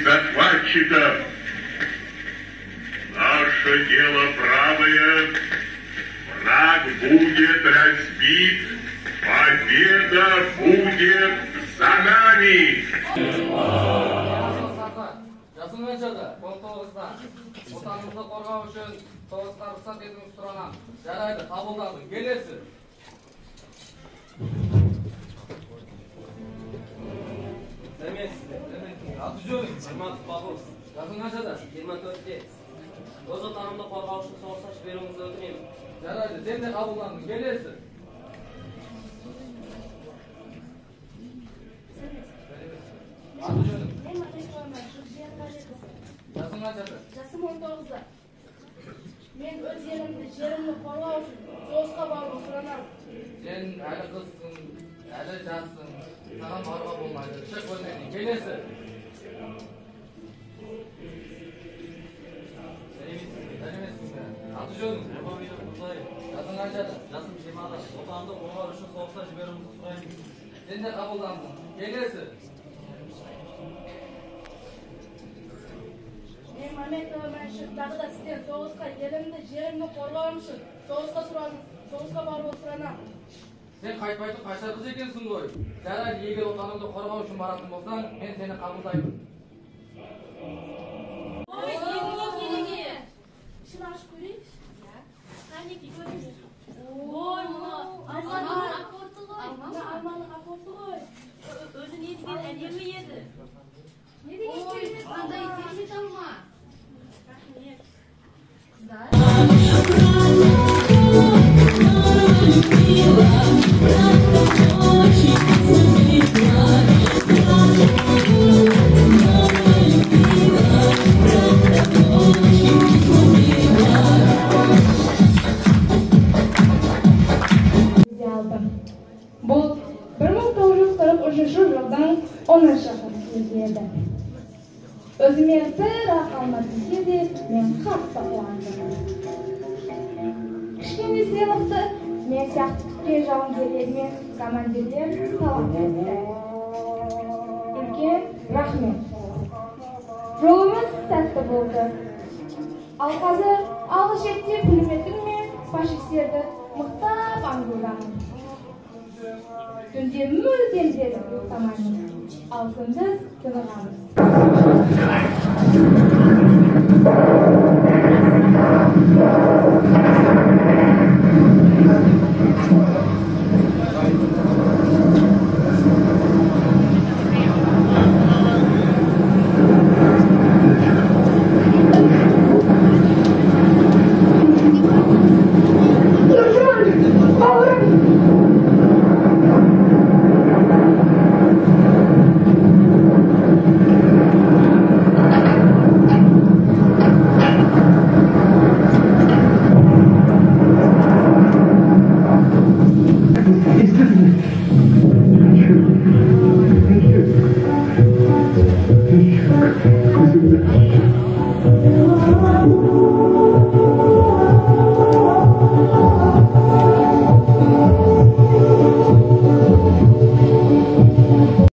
захватчиков. Наше дело правое. Враг будет разбит. Победа будет за нами. Жасың қаншада? 19-да. Отанымызды қорғау үшін соғысқа рұқсат етуіңізді сұранамын. Жарайды, қабылдадым. Келесі. Аты жөнің? Армандық Бақұл. Жасың қаншада? 24-те. Өз отанымды қорғау үшін соғысқа жіберуіңізді өтінемін. Жарайды, сен де қабылдадың. Келесі. Аты жөнің? Жасың қаншада? Жасым 19-да. Мен өз елімді, жерімді қорғау үшін соғысқа баруды сұранамын. Сен әлі қызсың, әлі жассың. Саған баруға болмайды. Шық көрмейді. Келесі. Сәлеметсің бе? Аты жөнің? Жасың қаншада? Жасым 20-да. Отанымды қорғау үшін соғысқа жіберуіңізді сұраймын. Сен де қабылдандың. Келесі. Мен Мамедова Мәншүк тағы да сізден соғысқа елімді, жерімді қорғауым үшін соғысқа баруды сұранамын. Сен қайтпайтын қайсар қыз екенсің ғой. Жарайды, егер отанымды қорғау үшін баратын болсаң, мен сені қабылдаймын. Ой, сенің кереге. Шын ашып көрейік. Қанеки көрейік. Ой, мұны Алманың апорты ғой. Алманың апорты ғой. Өзі не деген әдемі еді. Не деген керемет? Қандай керемет алма. Бұл 1943 жылдан 10-шы еді. Өзіме сырақ алматын кезде мен қатты қуандым. Кішкене сыйлықты мен сияқты күткен жауынгерлер мен командирлер талап етті. Үлкен рахмет. Жолымыз сәтті болды. Ал қазір алғы шетте пулеметтің мен фашистерді мықтап аңдудамын. Түнде мүлдем дедім ұйықтамаймын. Ал күндіз тынығамыз.